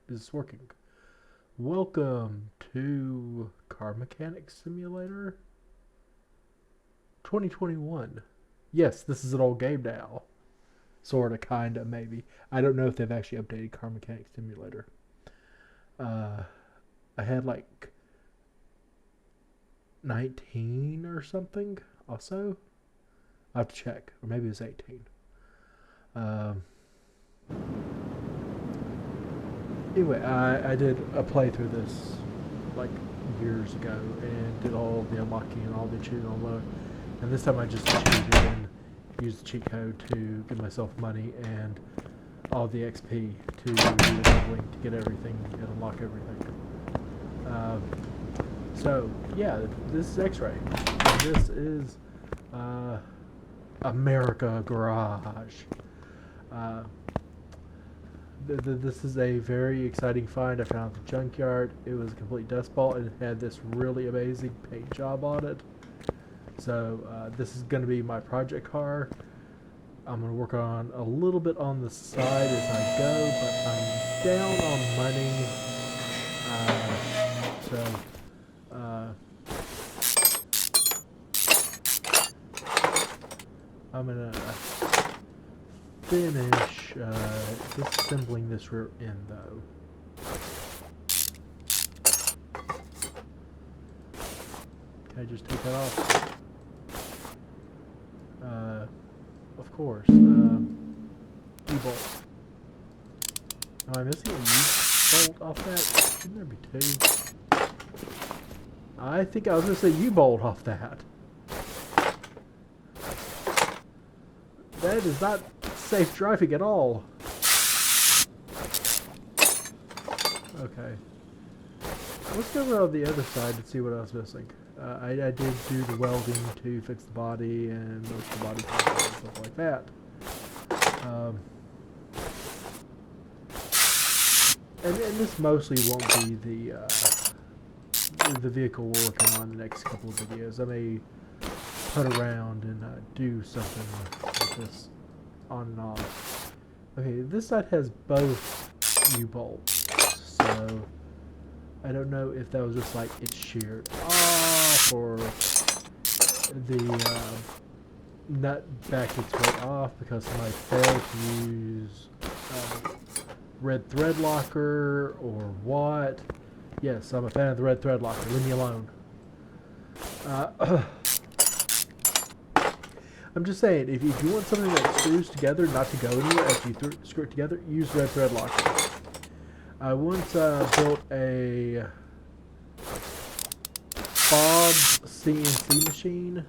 Is this working? Welcome to Car Mechanic Simulator 2021. Yes, this is an old game now. Sorta, kinda, maybe. I don't know if they've actually updated Car Mechanic Simulator. Uh, I had like 19 or something also. I have to check. Or maybe it was 18. Um, anyway, I did a playthrough this like years ago and did all the unlocking and all the cheating on load. And this time I just cheated and used the cheat code to give myself money and all the XP to do the leveling to get everything and unlock everything. So yeah, this is X-Ray. This is America Garage. Uh, this is a very exciting find I found at the junkyard. It was a complete dust ball and it had this really amazing paint job on it. So this is going to be my project car. I'm going to work on a little bit on the side as I go, but I'm down on money. I'm going to finish disassembling this rear end though. Can I just take that off? Of course. U-bolt. Am I missing a U-bolt off that? Shouldn't there be two? I think I was going to say U-bolt off that. That is not safe driving at all. Okay. Let's go around the other side and see what I was missing. I did do the welding to fix the body and most of the body parts and stuff like that. And this mostly won't be the vehicle we're working on the next couple of videos. I may put around and do something with this on and off. Okay, this side has both U-bolts, so I don't know if that was just like it's sheared off or the nut backed its way off because somebody failed to use red thread locker or what. Yes, I'm a fan of the red thread locker. Leave me alone. I'm just saying, if you want something that screws together not to go anywhere after you screw it together, use red thread locker. I once built a Bob's CNC machine,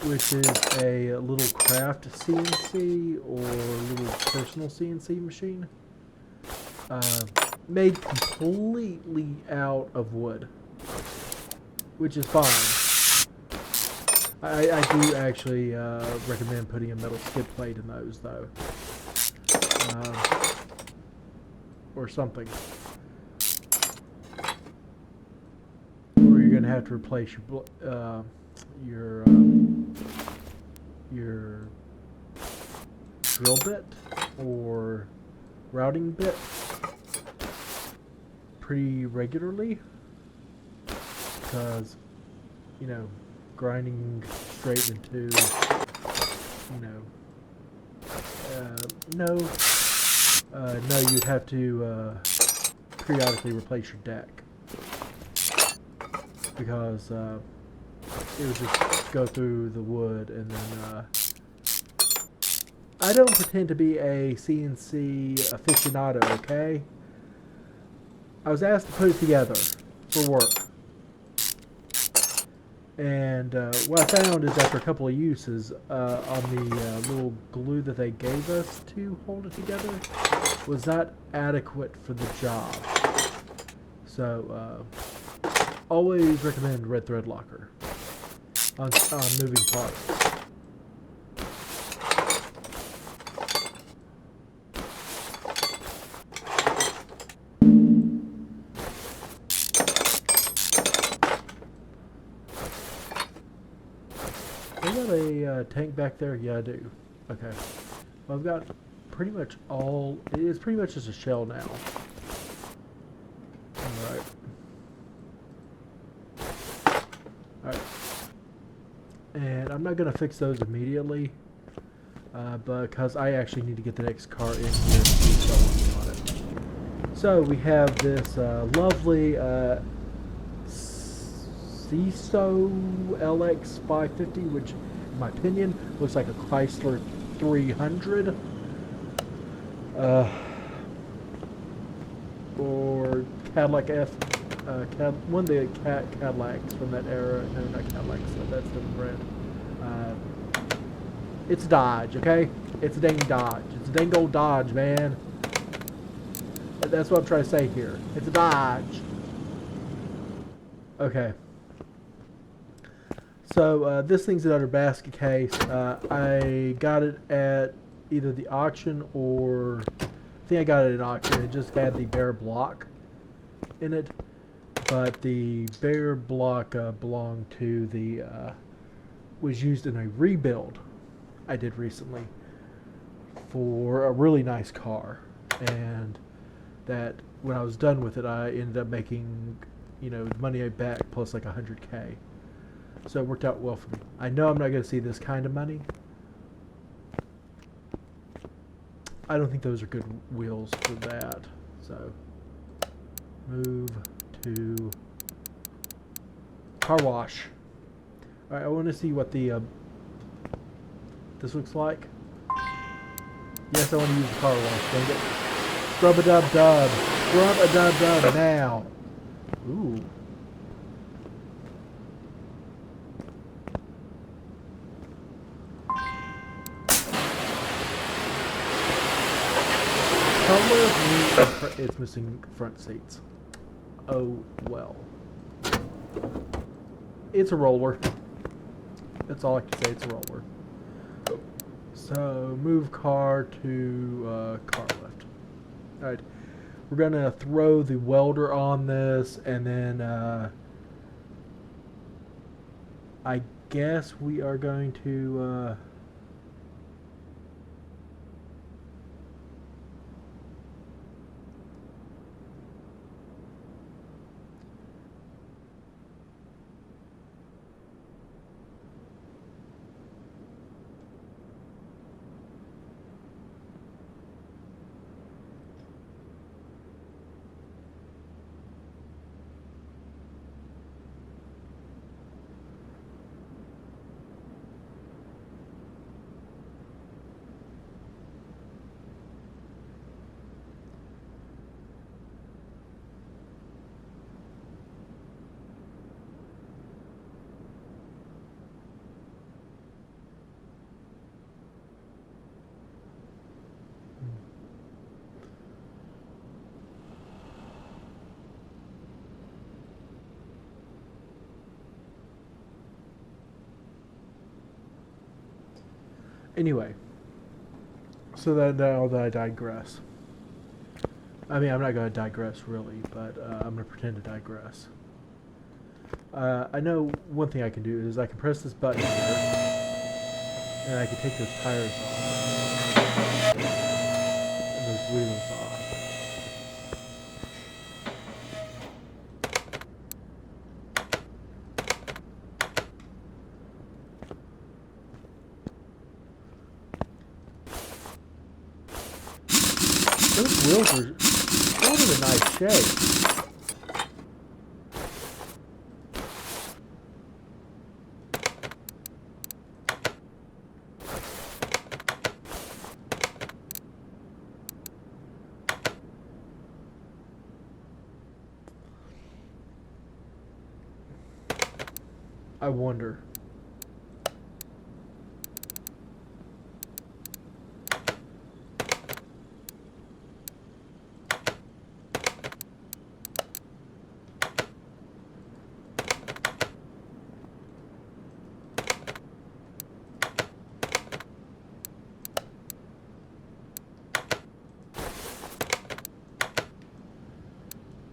which is a little craft CNC or little personal CNC machine, made completely out of wood, which is fine. I do actually recommend putting a metal skid plate in those, though. Or something. Or you're going to have to replace your drill bit or routing bit pretty regularly. Because, you know, grinding straight into, no, you'd have to periodically replace your deck because it would just go through the wood and then I don't pretend to be a CNC aficionado, okay? I was asked to put it together for work. And what I found is after a couple of uses on the little glue that they gave us to hold it together was not adequate for the job. So always recommend red thread locker on moving parts. I got a tank back there? Yeah, I do. Okay. Well, I've got pretty much all. It's pretty much just a shell now. Alright. Alright. And I'm not going to fix those immediately. Because I actually need to get the next car in here and start working on it. So we have this lovely CISO LX 550, which in my opinion looks like a Chrysler 300. Or Cadillac F, one of the Cadillacs from that era. No, not Cadillacs. That's the brand. It's a Dodge, okay? It's a dang Dodge. It's a dang old Dodge, man. That's what I'm trying to say here. It's a Dodge. Okay. So this thing's another basket case. I got it at either the auction or I think I got it at auction. It just had the bare block in it, but the bare block belonged to the was used in a rebuild I did recently for a really nice car, and that when I was done with it, I ended up making, you know, the money I back plus like 100K. So it worked out well for me. I know I'm not going to see this kind of money. I don't think those are good wheels for that. So move to car wash. All right, I want to see what the this looks like. Yes, I want to use the car wash. Dang it. Scrub-a-dub-dub. Scrub-a-dub-dub now. Ooh. Color, it's missing front seats. Oh, well. It's a roller. That's all I can say. It's a roller. So, move car to car left. Alright. We're going to throw the welder on this, and then I guess we are going to anyway, so now that I digress. I mean, I'm not going to digress really, but I'm going to pretend to digress. I know one thing I can do is I can press this button here, and I can take those tires off, and those wheels off. Those wheels are sort of a nice shape. I wonder.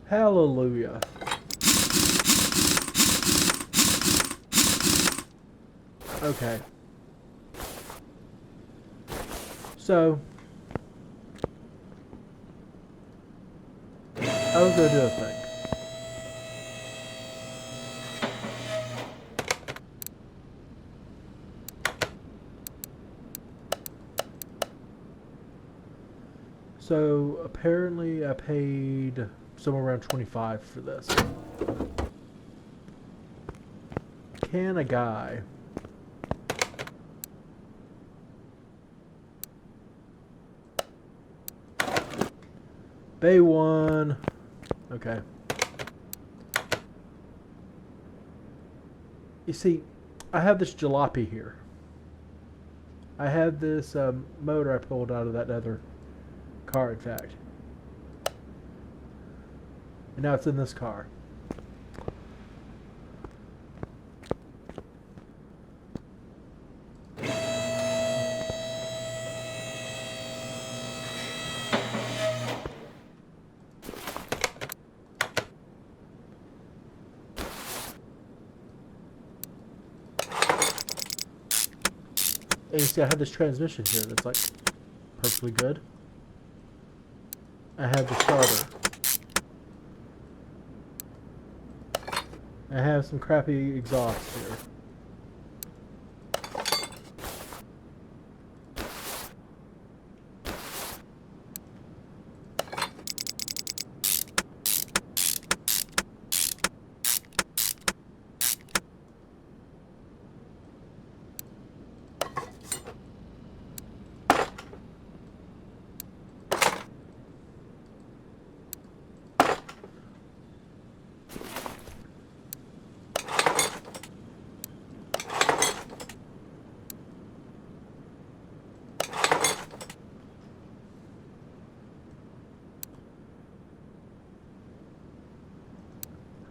Hallelujah. Okay. So, I was gonna do a thing. So apparently I paid somewhere around 25 for this. Can a guy Bay 1. Okay. You see, I have this jalopy here. I had this motor I pulled out of that other car, in fact. And now it's in this car. And you see I have this transmission here that's like perfectly good. I have the starter. I have some crappy exhaust here.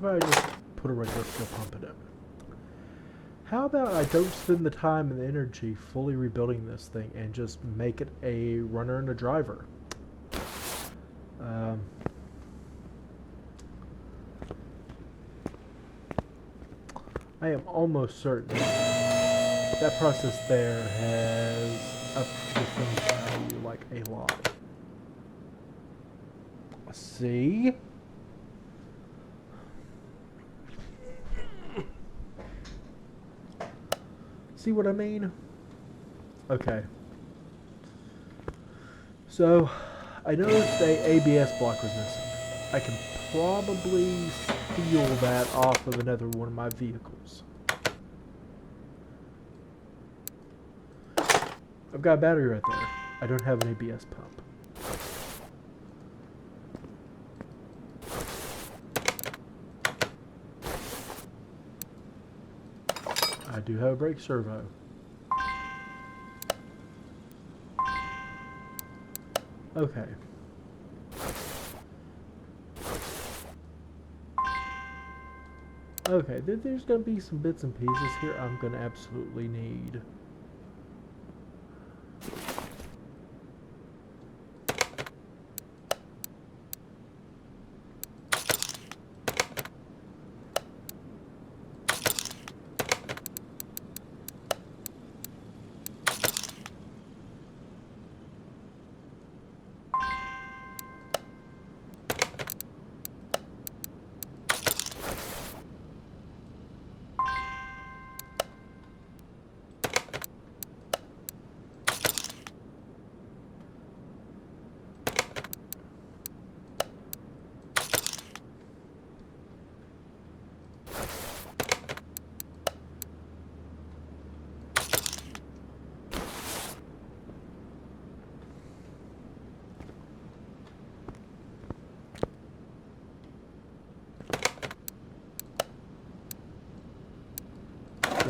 How about I just put a regular fuel pump in it? How about I don't spend the time and the energy fully rebuilding this thing and just make it a runner and a driver? I am almost certain that process there has upped the thing's value like a lot. See? See what I mean? Okay. So, I noticed the ABS block was missing. I can probably steal that off of another one of my vehicles. I've got a battery right there. I don't have an ABS pump. I do have a brake servo. Okay. Okay, there's going to be some bits and pieces here I'm going to absolutely need.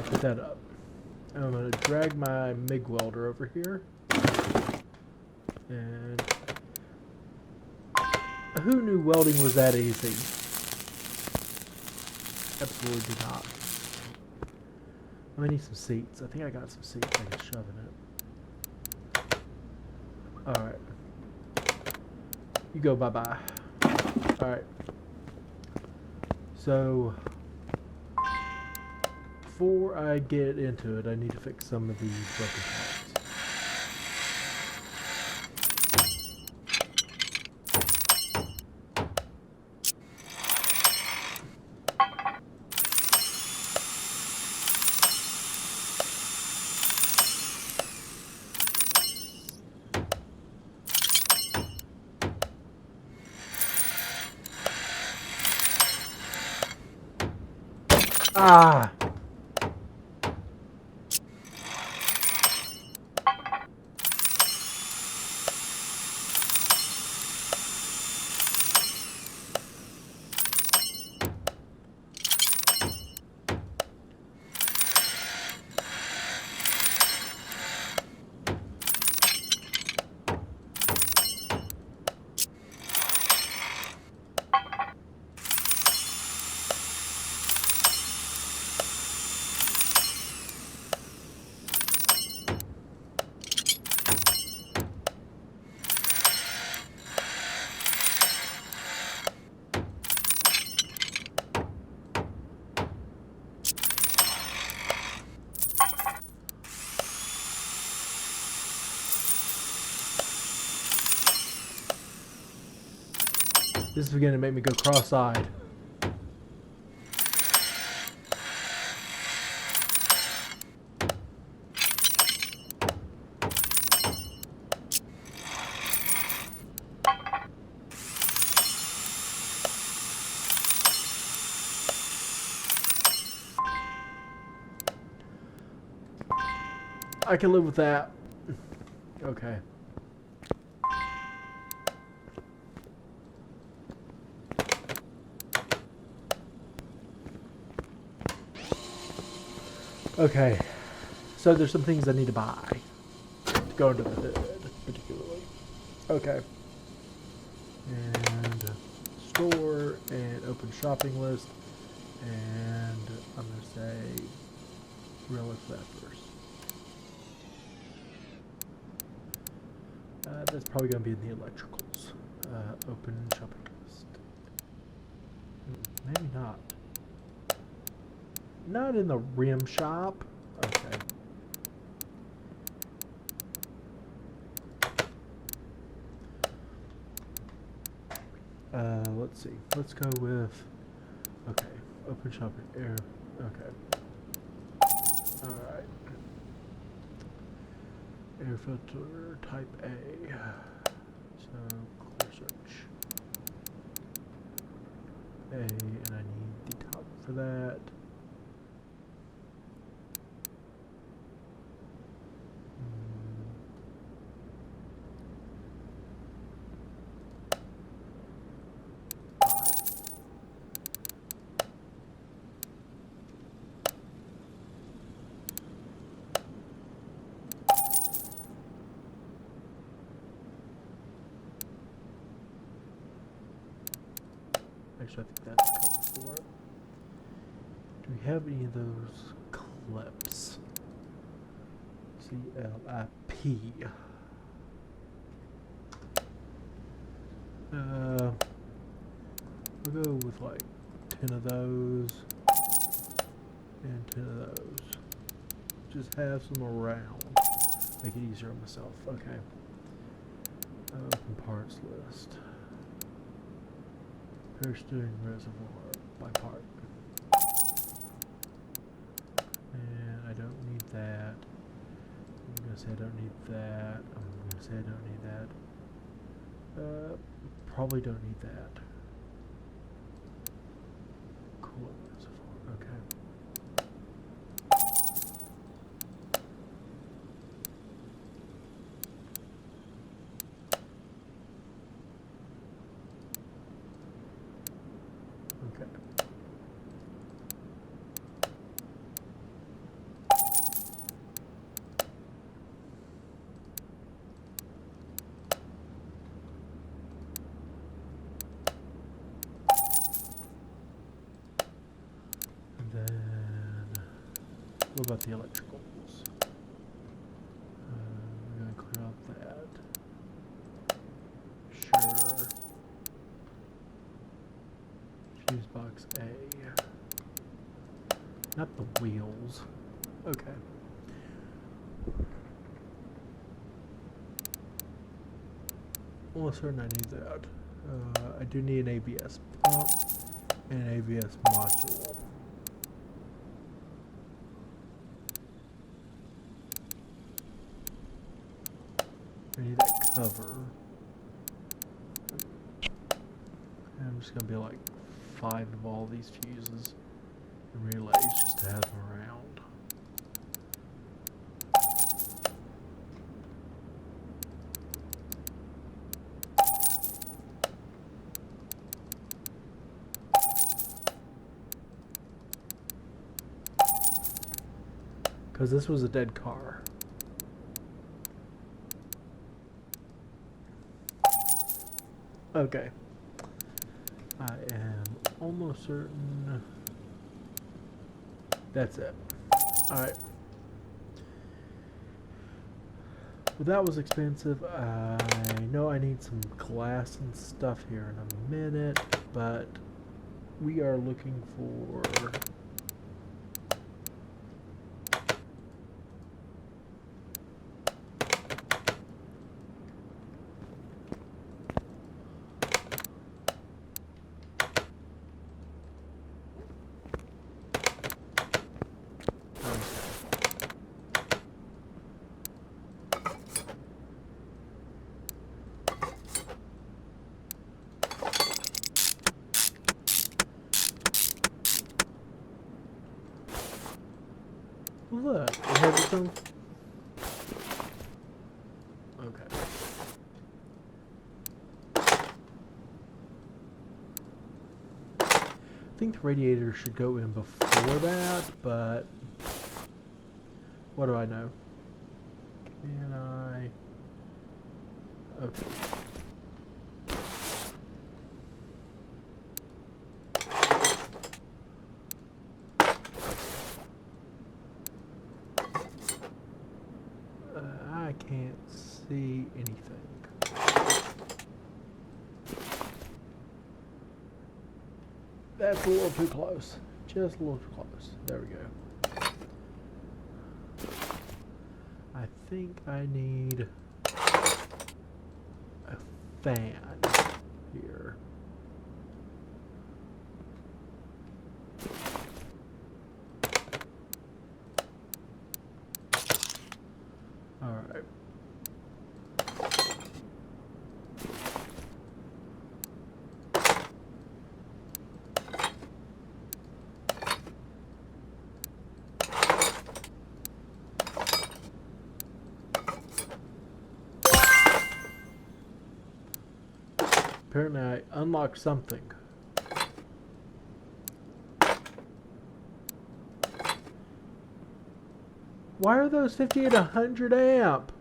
Put that up. I'm going to drag my MIG welder over here. And who knew welding was that easy? Absolutely did not. I'm going to need some seats. I think I got some seats I can shove in it. Alright. You go bye-bye. Alright. So before I get into it, I need to fix some of these broken parts. Ah! This is beginning to make me go cross-eyed. I can live with that. Okay. Okay. So there's some things I need to buy to go into the hood, particularly. Okay. And store and open shopping list. And I'm going to say relic that first. That's probably going to be in the electricals. Open shopping list. Maybe not. Not in the rim shop. Okay. Let's see. Let's go with. Okay. Open shopping air. Okay. Alright. Air filter type A. So clear search. A, and I need the top for that. Actually, I think that's covered for it. Do we have any of those clips? CLIP. We'll go with like 10 of those and 10 of those. Just have some around. Make it easier on myself. Okay. Open parts list. Steering reservoir by part. And I don't need that. I'm gonna say I don't need that. I'm gonna say I don't need that. Probably don't need that. Coolant reservoir, okay. Okay. And then, what about the electricals? We're going to clear out that. Sure. Fuse box A. Not the wheels. Okay. Almost certain I need that. I do need an ABS pump and an ABS module. I need that cover. And I'm just gonna be like 5 of all these fuses. relays just to have them around. Because this was a dead car. Okay. I am almost certain that's it. Alright. Well, that was expensive. I know I need some glass and stuff here in a minute, but we are looking for look, it has its own. Okay. I think the radiator should go in before that, but what do I know? Can I? Okay. I can't see anything. That's a little too close. Just a little too close. There we go. I think I need a fan here. Alright. Apparently I unlocked something. Why are those 50 and 100 amp?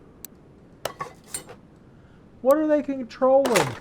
What are they controlling?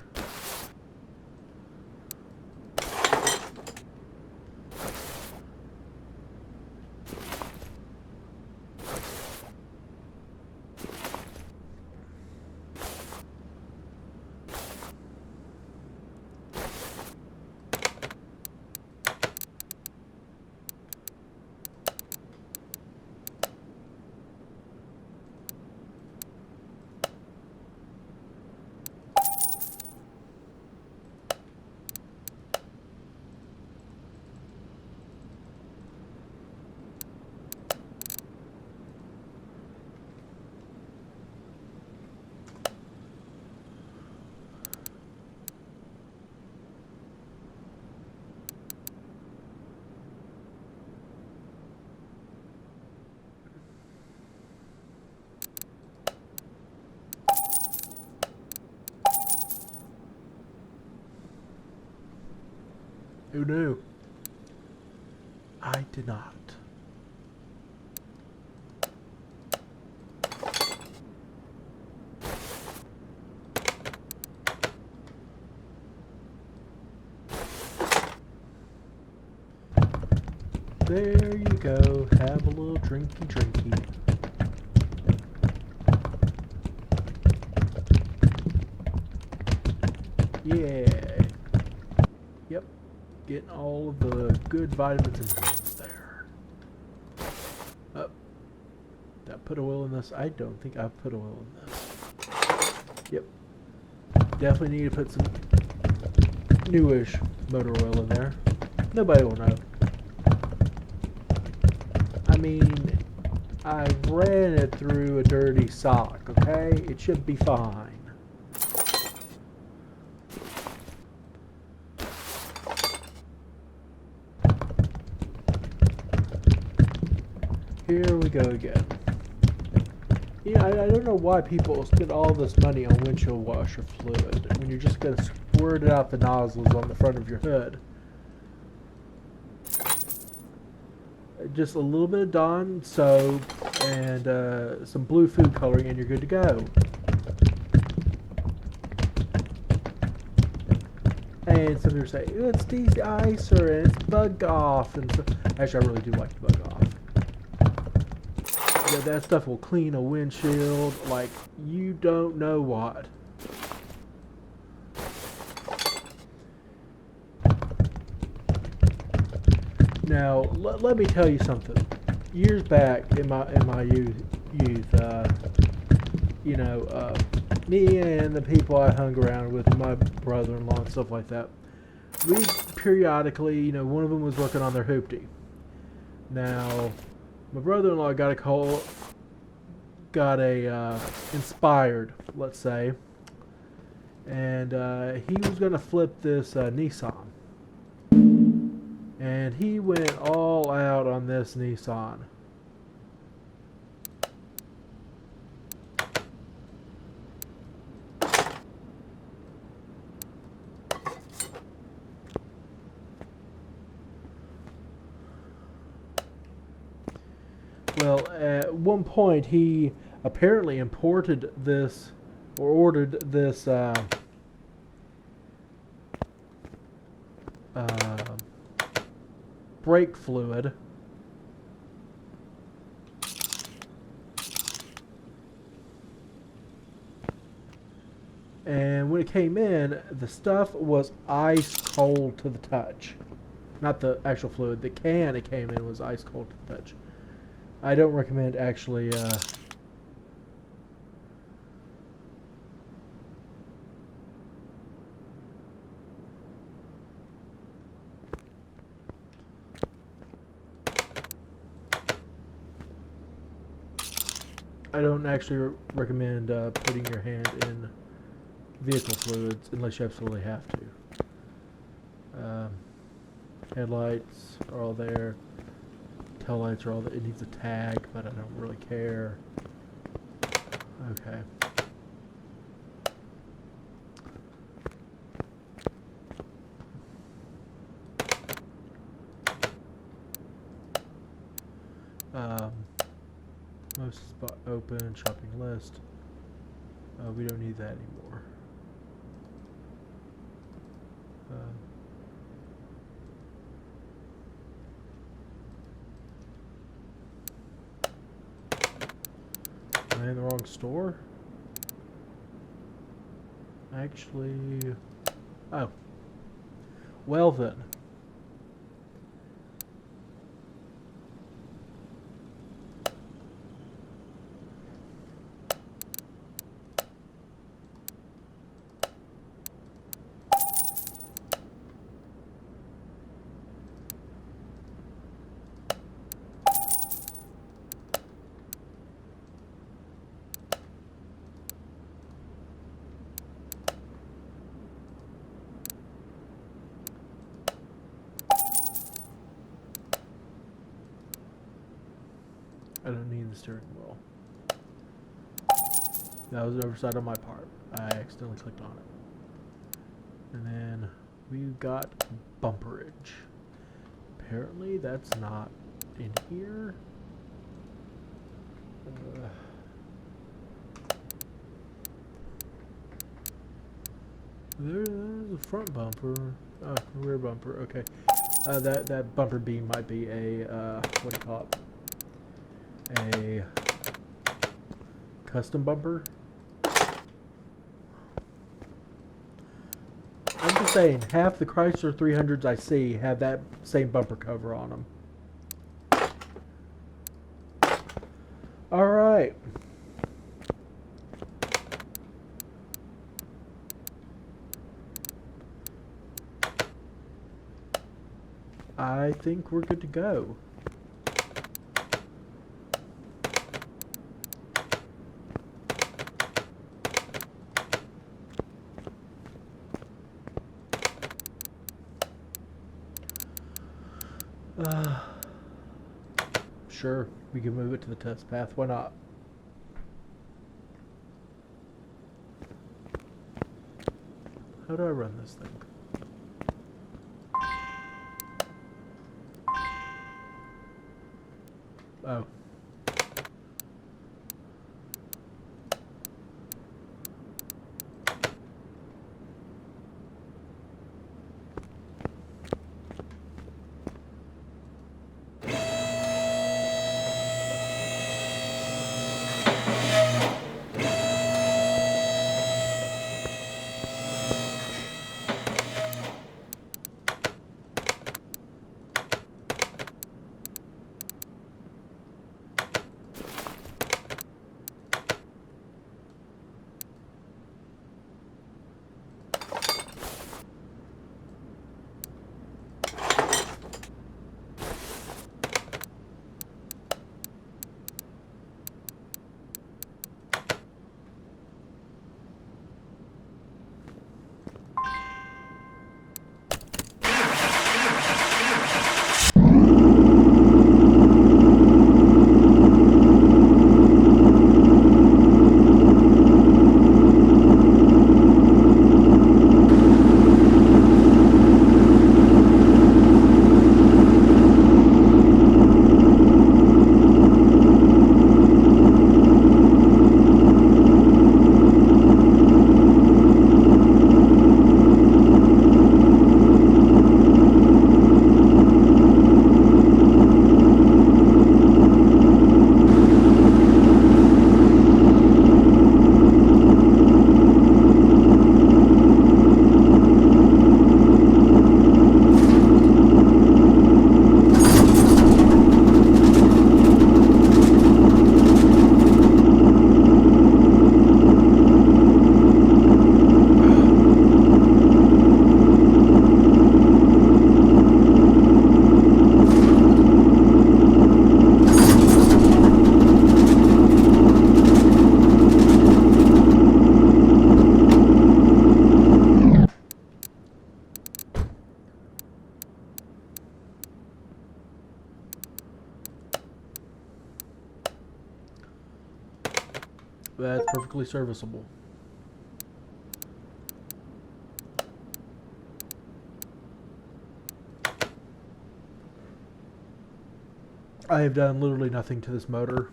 Who knew? I did not. There you go. Have a little drinky. Yeah. Yep. Getting all of the good vitamins and minerals there. Oh. Did I put oil in this? I don't think I put oil in this. Yep. Definitely need to put some newish motor oil in there. Nobody will know. I mean, I ran it through a dirty sock, okay? It should be fine. here we go again. You know, I don't know why people spend all this money on windshield washer fluid when you're just going to squirt it out the nozzles on the front of your hood. Just a little bit of Dawn soap and some blue food coloring and you're good to go. And some people say, it's de-icer and it's bug off. And so, actually, I really do like bug off. Yeah, that stuff will clean a windshield like you don't know what. Now, let me tell you something. Years back in my youth, you know, me and the people I hung around with, my brother-in-law and stuff like that, we periodically, you know, one of them was working on their hoopty. Now, my brother-in-law got a inspired, let's say, and he was going to flip this Nissan. And he went all out on this Nissan. Well, at one point he apparently imported this, or ordered this brake fluid. And when it came in, the stuff was ice cold to the touch. Not the actual fluid. The can it came in was ice cold to the touch. I don't recommend actually recommend putting your hand in vehicle fluids unless you absolutely have to. Headlights are all there. Taillights are all there. It needs a tag, but I don't really care. Okay. Most spot open, shopping list. We don't need that anymore. Am I in the wrong store? Actually, oh. Well then. I don't need the steering wheel. That was an oversight on my part. I accidentally clicked on it. And then we've got bumperage. Apparently that's not in here. There's a front bumper. Oh, rear bumper. Okay. That bumper beam might be a what do you call it? A custom bumper. I'm just saying, half the Chrysler 300s I see have that same bumper cover on them. All right. I think we're good to go. Sure, we can move it to the test path. Why not? How do I run this thing? Oh. That's perfectly serviceable. I have done literally nothing to this motor.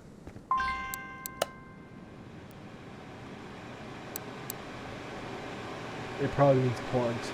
It probably needs plugs.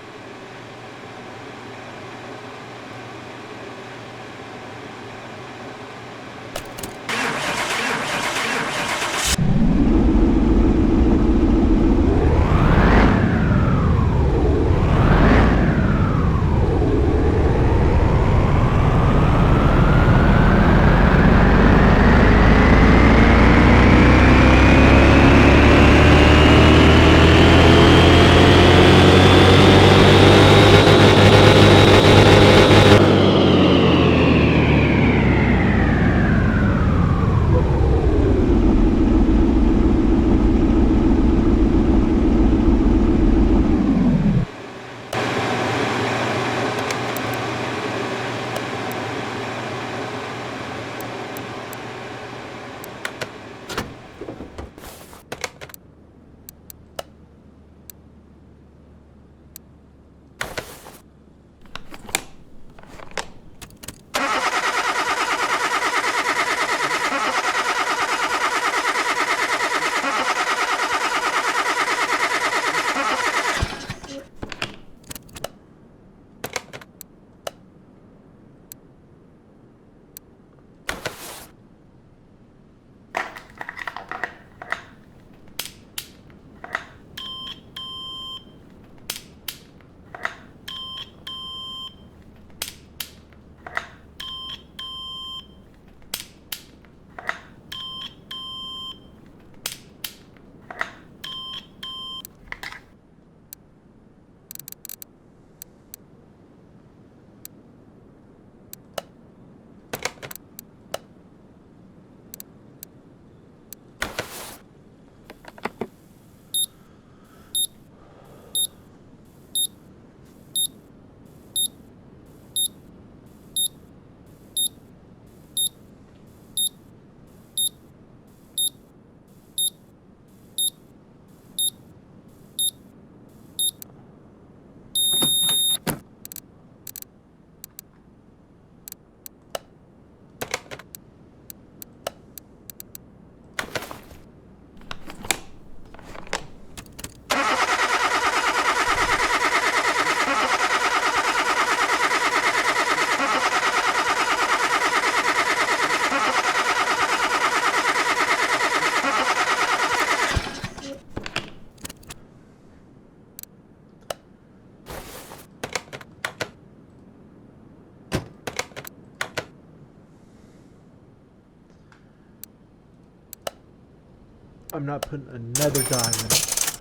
I'm not putting another diamond.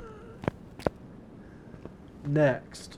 Next.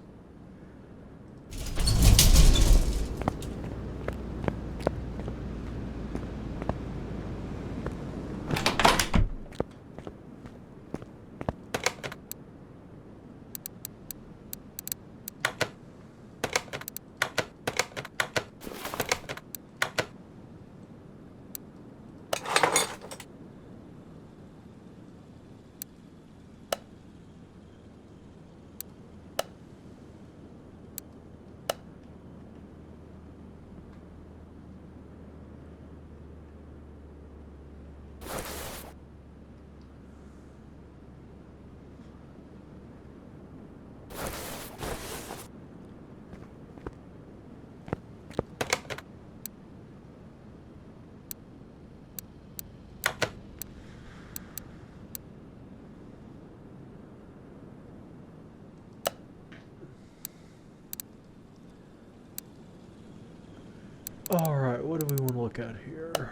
Alright, what do we want to look at here?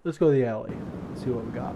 Let's go to the alley. See what we got.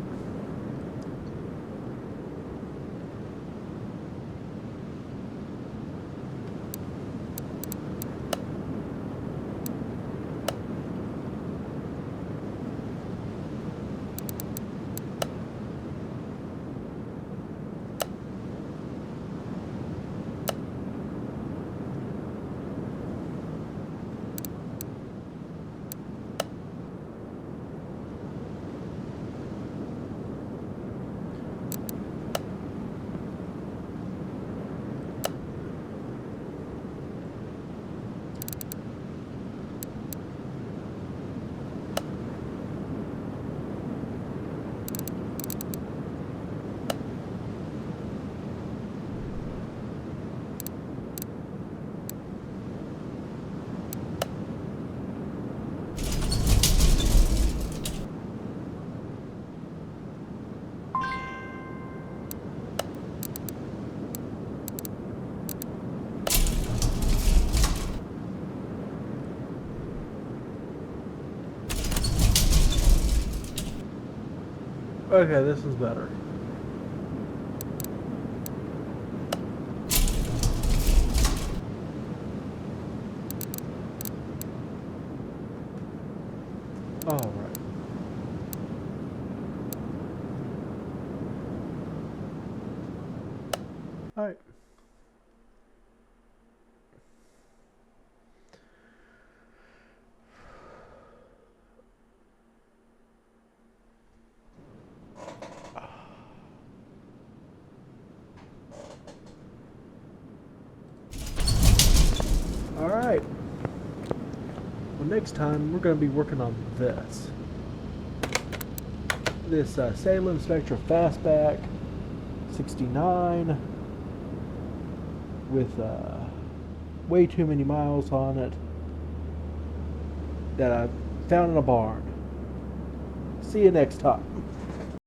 Okay, this is better. All right. All right. All right. Well, next time we're going to be working on this. This Salem Spectra Fastback 69 with way too many miles on it that I found in a barn. See you next time.